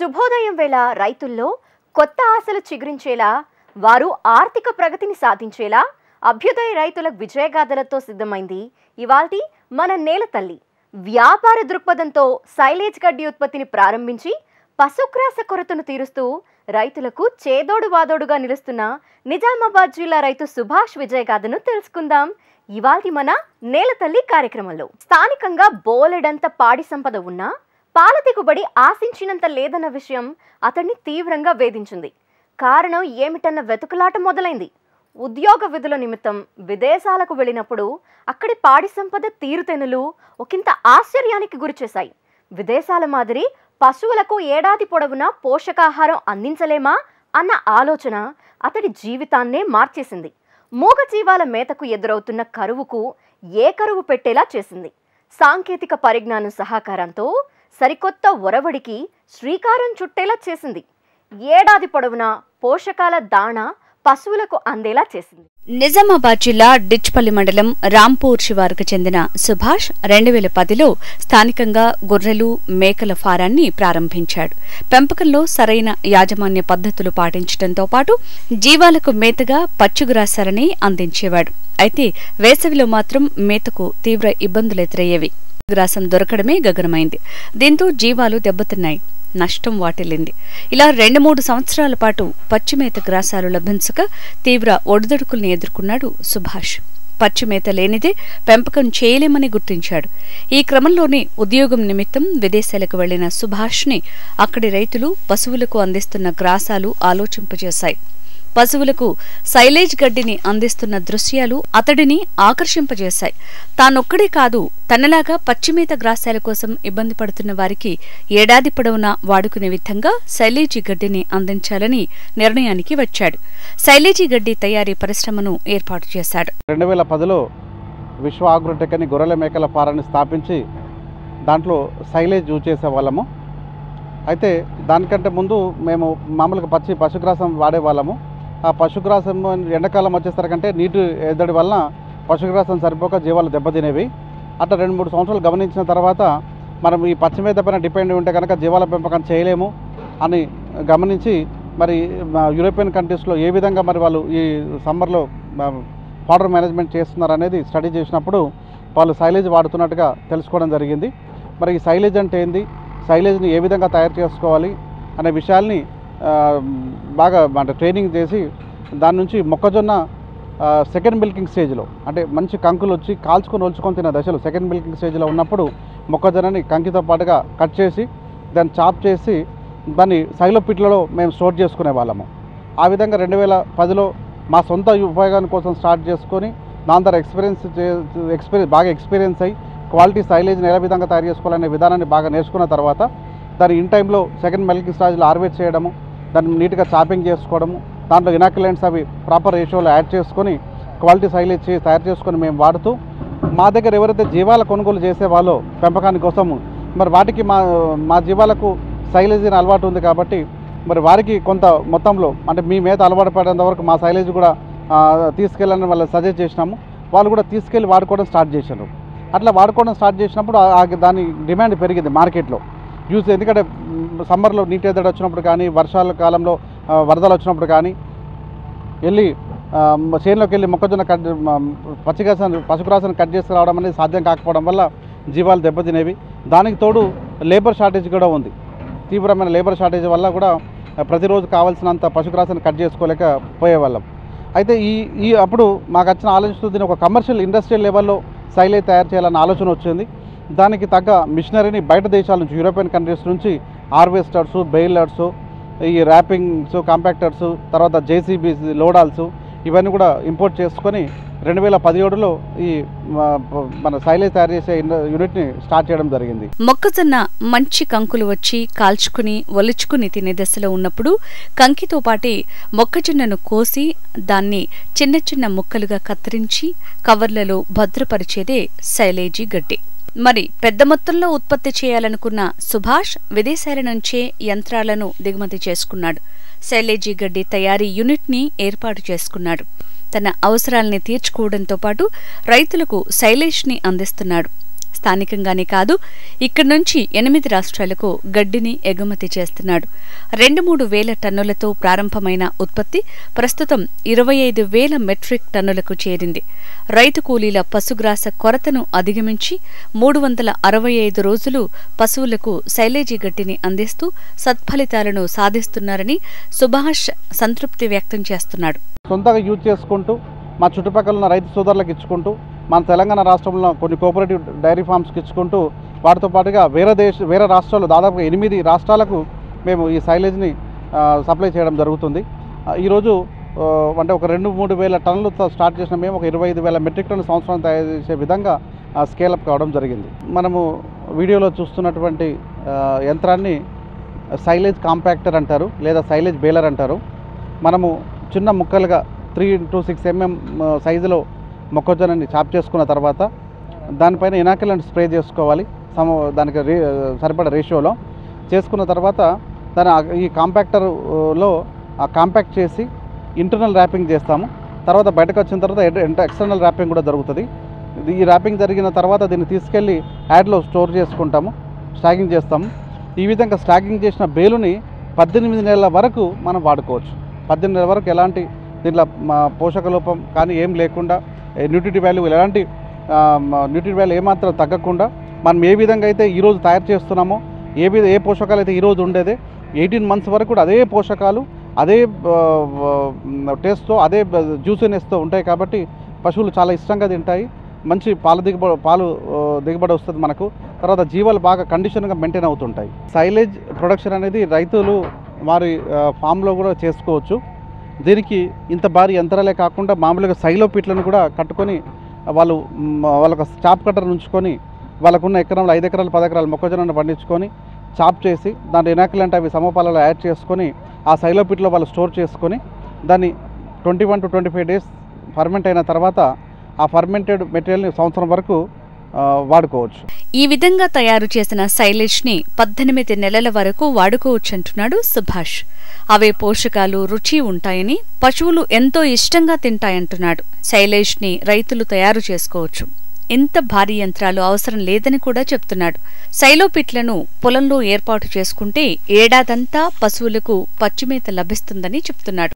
శుభోదయం వేళ రైతుల్లో కొత్త ఆశలు చిగురించేలా వారు ఆర్థిక ప్రగతిని సాధించేలా అభ్యుదయ రైతుల విజయగాథలతో సిద్ధమైంది ఇవాల్టి మన నేల తల్లి. వ్యాపార దృక్పథంతో సైలేజ్ గడ్డి ఉత్పత్తిని ప్రారంభించి పశుగ్రాస కొరతను తీరుస్తూ రైతులకు చేదోడు వాదోడుగా నిలుస్తున్న నిజామాబాద్ జిల్లా రైతు సుభాష్ విజయగాథను తెలుసుకుందాం ఇవాల్టి మన నేల తల్లి కార్యక్రమంలో. స్థానికంగా బోలెడంత పాడి సంపద ఉన్నా పాల దిగుబడి ఆశించినంత లేదన్న విషయం అతన్ని తీవ్రంగా వేధించింది. కారణం ఏమిటన్న వెతుకులాట మొదలైంది. ఉద్యోగ విధుల నిమిత్తం విదేశాలకు వెళ్ళినప్పుడు అక్కడి పాడి సంపద తీరుతెన్నులు ఒకంత ఆశ్చర్యానికి గురిచేశాయి. విదేశాల మాదిరి పశువులకు ఏడాది పొడవునా పోషకాహారం అందించలేమా అన్న ఆలోచన అతడి జీవితాన్నే మార్చేసింది. మూగజీవాల మేతకు ఎదురవుతున్న కరువుకు ఏ కరువు పెట్టేలా చేసింది. సాంకేతిక పరిజ్ఞానం సహకారంతో సరికొత్త ఒరవడికి శ్రీకారం చుట్టేలా చేసింది. ఏడాది పొడవునా పోషకాల దాణా పశువులకు అందేలా చేసింది. నిజామాబాద్ జిల్లా డిచ్పల్లి మండలం రాంపూర్ శివారుకు చెందిన సుభాష్ 2010లో స్థానికంగా గొర్రెలు మేకల ఫారాన్ని ప్రారంభించాడు. పెంపకంలో సరైన యాజమాన్య పద్ధతులు పాటించడంతో పాటు జీవాలకు మేతగా పచ్చుగ్రాసాలని అందించేవాడు. అయితే వేసవిలో మాత్రం మేతకు తీవ్ర ఇబ్బందులు ఎదురయ్యేవి. గ్రాసం దొరకడమే గగనమైంది. దీంతో జీవాలు దెబ్బతిన్నాయి, నష్టం వాటిల్లింది. ఇలా 2-3 సంవత్సరాల పాటు పచ్చిమేత గ్రాసాలు లభించక తీవ్ర ఒడిదుడుకుల్ని ఎదుర్కొన్నాడు సుభాష్. పచ్చిమేత లేనిదే పెంపకం చేయలేమని గుర్తించాడు. ఈ క్రమంలోనే ఉద్యోగం నిమిత్తం విదేశాలకు వెళ్లిన సుభాష్ని అక్కడి రైతులు పశువులకు అందిస్తున్న గ్రాసాలు ఆలోచింపజేశాయి. పశువులకు సైలేజ్ గడ్డిని అందిస్తున్న దృశ్యాలు అతడిని ఆకర్షింపజేశాయి. తానొక్కడే కాదు, తనలాగా పచ్చిమేత గ్రాసాల కోసం ఇబ్బంది పడుతున్న వారికి ఏడాది పొడవునా వాడుకునే విధంగా సైలేజీ గడ్డిని అందించాలని నిర్ణయానికి వచ్చాడు. సైలేజీ గడ్డి తయారీ పరిశ్రమను ఏర్పాటు చేశాడు. 2010లో విశ్వ అగ్రోటెక్ అని గొర్రెల మేకల ఫారాన్ని స్థాపించి దాంట్లో సైలేజ్ యూజ్ చేసేవాళ్ళము. అయితే దానికంటే ముందు మేము మామూలుగా పశుగ్రాసం వాడేవాళ్ళము. ఆ పశుగ్రాసం ఎండాకాలం వచ్చేసరికంటే నీటి ఎద్దడి వలన పశుగ్రాసం సరిపోక జీవాలు దెబ్బతినేవి. అట్లా 2-3 సంవత్సరాలు గమనించిన తర్వాత మనం ఈ పచ్చిమేత పైన డిపెండ్ ఉంటే కనుక జీవాల పెంపకం చేయలేము అని గమనించి మరి యూరోపియన్ కంట్రీస్లో ఏ విధంగా మరి వాళ్ళు ఈ సమ్మర్లో ఫాడర్ మేనేజ్మెంట్ చేస్తున్నారు అనేది స్టడీ చేసినప్పుడు వాళ్ళు సైలేజ్ వాడుతున్నట్టుగా తెలుసుకోవడం జరిగింది. మరి ఈ సైలేజ్ అంటే ఏంది, సైలేజ్ని ఏ విధంగా తయారు చేసుకోవాలి అనే విషయాల్ని బాగా అంటే ట్రైనింగ్ చేసి దాని నుంచి మొక్కజొన్న సెకండ్ మిల్కింగ్ స్టేజ్లో అంటే మంచి కంకులు వచ్చి కాల్చుకొని ఒలుచుకొని తినే దశలో సెకండ్ మిల్కింగ్ స్టేజ్లో ఉన్నప్పుడు మొక్కజొన్నని కంకితో పాటుగా కట్ చేసి దాన్ని చాప్ చేసి దాన్ని సైలో పిట్లలో మేము స్టోర్ చేసుకునే వాళ్ళము. ఆ విధంగా 2010లో మా సొంత ఉపయోగాని కోసం స్టార్ట్ చేసుకొని దాని ద్వారా బాగా ఎక్స్పీరియన్స్ అయ్యి క్వాలిటీ సైలేజ్ని ఏ విధంగా తయారు చేసుకోవాలనే విధానాన్ని బాగా నేర్చుకున్న తర్వాత దాన్ని ఇన్ టైంలో సెకండ్ మిల్కింగ్ స్టేజ్లో హార్వెస్ట్ చేయడము, దాన్ని నీట్గా చాపింగ్ చేసుకోవడము, దాంట్లో ఇనాక్యులెంట్స్ అవి ప్రాపర్ రేషియోలో యాడ్ చేసుకొని క్వాలిటీ సైలేజ్ తయారు చేసుకొని మేము వాడుతూ మా దగ్గర ఎవరైతే జీవాల కొనుగోలు చేసేవాళ్ళో పెంపకాని కోసము మరి వాటికి మా జీవాలకు సైలేజీని అలవాటు ఉంది కాబట్టి మరి వారికి కొంత మొత్తంలో అంటే మీ మీద అలవాటు పడేంత వరకు మా సైలేజ్ కూడా తీసుకెళ్ళాలని వాళ్ళకి సజెస్ట్ చేసినాము. వాళ్ళు కూడా తీసుకెళ్ళి వాడుకోవడం స్టార్ట్ చేశారు. అట్లా వాడుకోవడం స్టార్ట్ చేసినప్పుడు దాని డిమాండ్ పెరిగింది మార్కెట్లో. ఎందుకంటే సమ్మర్లో నీటి ఎద్దడి వచ్చినప్పుడు కానీ వర్షాల కాలంలో వరదలు వచ్చినప్పుడు కానీ వెళ్ళి చేనులోకి వెళ్ళి మొక్కజొన్న పశుగ్రాసాన్ని కట్ చేసి రావడం అనేది సాధ్యం కాకపోవడం వల్ల జీవాలు దెబ్బతినేవి. దానికి తోడు లేబర్ షార్టేజ్ కూడా ఉంది. తీవ్రమైన లేబర్ షార్టేజ్ వల్ల కూడా ప్రతిరోజు కావాల్సినంత పశుగ్రాసాన్ని కట్ చేసుకోలేకపోయేవాళ్ళం. అయితే అప్పుడు మాకు వచ్చిన ఆలోచనతో దీన్ని ఒక కమర్షియల్ ఇండస్ట్రియల్ లెవెల్లో సైలేజ్ తయారు చేయాలన్న ఆలోచన వచ్చింది. దానికి తగ్గ మిషనరీని బయట దేశాల నుంచి యూరోపియన్ కంట్రీస్ నుంచి హార్వెస్టర్స్, బెయిలర్స్, ఈ ర్యాపింగ్స్, కాంపాక్టర్స్, తర్వాత జేసీబీస్, లోడాల్స్ ఇవన్నీ కూడా ఇంపోర్ట్ చేసుకొని 2017లో ఈ మన సైలేజ్ తయారు చేసే యూనిట్ని స్టార్ట్ చేయడం జరిగింది. మొక్కజొన్న మంచి కంకులు వచ్చి కాల్చుకుని ఒలుచుకుని తినే దశలో ఉన్నప్పుడు కంకితో పాటే మొక్కజొన్నను కోసి దాన్ని చిన్న చిన్న ముక్కలుగా కత్తిరించి కవర్లలో భద్రపరిచేదే సైలేజీ గడ్డి. మరి పెద్ద మొత్తంలో ఉత్పత్తి చేయాలనుకున్న సుభాష్ విదేశాల నుంచే యంత్రాలను దిగుమతి చేసుకున్నాడు. సైలేజీ గడ్డి తయారీ యూనిట్ని ఏర్పాటు చేసుకున్నాడు. తన అవసరాల్ని తీర్చుకోవడంతో పాటు రైతులకు సైలేజ్ని అందిస్తున్నాడు. స్థానికంగానే కాదు ఇక్కడి నుంచి 8 రాష్ట్రాలకు గడ్డిని ఎగుమతి చేస్తున్నాడు. 2-3 వేల టన్నులతో ప్రారంభమైన ఉత్పత్తి ప్రస్తుతం 25,000 మెట్రిక్ టన్నులకు చేరింది. రైతు కూలీల పశుగ్రాస కొరతను అధిగమించి 365 రోజులు పశువులకు సైలేజీ గడ్డిని అందిస్తూ సత్ఫలితాలను సాధిస్తున్నారని సుభాష్ సంతృప్తి వ్యక్తం చేస్తున్నాడు. సొంతంగా యూజ్ చేసుకుంటూ మా చుట్టుపక్కల ఉన్న రైతు సోదరులకు ఇచ్చుకుంటూ మన తెలంగాణ రాష్ట్రంలో కొన్ని కోఆపరేటివ్ డైరీ ఫార్మ్స్కి ఇచ్చుకుంటూ వాటితో పాటుగా వేరే రాష్ట్రాలు దాదాపుగా 8 రాష్ట్రాలకు మేము ఈ సైలేజ్ని సప్లై చేయడం జరుగుతుంది. ఈరోజు అంటే ఒక 2-3 వేల టన్నులతో స్టార్ట్ చేసిన మేము ఒక 25,000 మెట్రిక్ టన్ను సంవత్సరం తయారు చేసే విధంగా స్కేలప్ కావడం జరిగింది. మనము వీడియోలో చూస్తున్నటువంటి యంత్రాన్ని సైలేజ్ కాంపాక్టర్ అంటారు లేదా సైలేజ్ బేలర్ అంటారు. మనము చిన్న ముక్కలుగా 3x6 mm సైజులో మొక్కజొన్నని చాప్ చేసుకున్న తర్వాత దానిపైన ఇనాక్యులెంట్ స్ప్రే చేసుకోవాలి. దానికి సరిపడా రేషియోలో చేసుకున్న తర్వాత ఈ కాంపాక్టర్లో కాంపాక్ట్ చేసి ఇంటర్నల్ ర్యాపింగ్ చేస్తాము. తర్వాత బయటకు వచ్చిన తర్వాత ఎక్స్టర్నల్ ర్యాపింగ్ కూడా జరుగుతుంది. ఈ ర్యాపింగ్ జరిగిన తర్వాత దీన్ని తీసుకెళ్ళి యాడ్లో స్టోర్ చేసుకుంటాము, స్టాకింగ్ చేస్తాము. ఈ విధంగా స్టాకింగ్ చేసిన బేలుని 18 నెలల వరకు మనం వాడుకోవచ్చు. 18 నెలల వరకు ఎలాంటి దీంట్లో పోషక లోపం కానీ ఏం లేకుండా న్యూట్రిటివ్ వాల్యూ ఏమాత్రం తగ్గకుండా మనం ఏ విధంగా అయితే ఈరోజు తయారు చేస్తున్నామో ఏ పోషకాలు అయితే ఈరోజు ఉండేదే 18 మంత్స్ వరకు కూడా అదే పోషకాలు అదే టేస్ట్తో అదే జ్యూసినెస్తో ఉంటాయి. కాబట్టి పశువులు చాలా ఇష్టంగా తింటాయి. మంచి పాలు దిగుబడి వస్తుంది మనకు. తర్వాత జీవాలు బాగా కండిషన్గా మెయింటైన్ అవుతుంటాయి. సైలేజ్ ప్రొడక్షన్ అనేది రైతులు వారి ఫామ్లో కూడా చేసుకోవచ్చు. దీనికి ఇంత భారీ యంత్రాలే కాకుండా మామూలుగా సైలో పీట్లను కూడా కట్టుకొని వాళ్ళకు చాప్ కట్టర్ ఉంచుకొని వాళ్ళకున్న ఎకరంలో 5 ఎకరాలు 10 ఎకరాలు మొక్కజొన్నను పండించుకొని చాప్ చేసి దాని ఇనాక్యులెంట్ అవి సమపాలలో యాడ్ చేసుకొని ఆ సైలో పీట్లో వాళ్ళు స్టోర్ చేసుకొని దాన్ని 21 to 25 days ఫర్మెంట్ అయిన తర్వాత ఆ ఫర్మెంటెడ్ మెటీరియల్ని సంవత్సరం వరకు వాడుకోవచ్చు. ఈ విధంగా తయారు చేసిన సైలేజ్ని 18 నెలల వరకు వాడుకోవచ్చంటున్నాడు సుభాష్. అవే పోషకాలు రుచి ఉంటాయని పశువులు ఎంతో ఇష్టంగా తింటాయంటున్నాడు. సైలేజ్ని రైతులు తయారు చేసుకోవచ్చు. ఇంత భారీ యంత్రాలు అవసరం లేదని కూడా చెప్తున్నాడు. సైలోపిట్లను పొలంలో ఏర్పాటు చేసుకుంటే ఏడాదంతా పశువులకు పచ్చిమేత లభిస్తుందని చెప్తున్నాడు.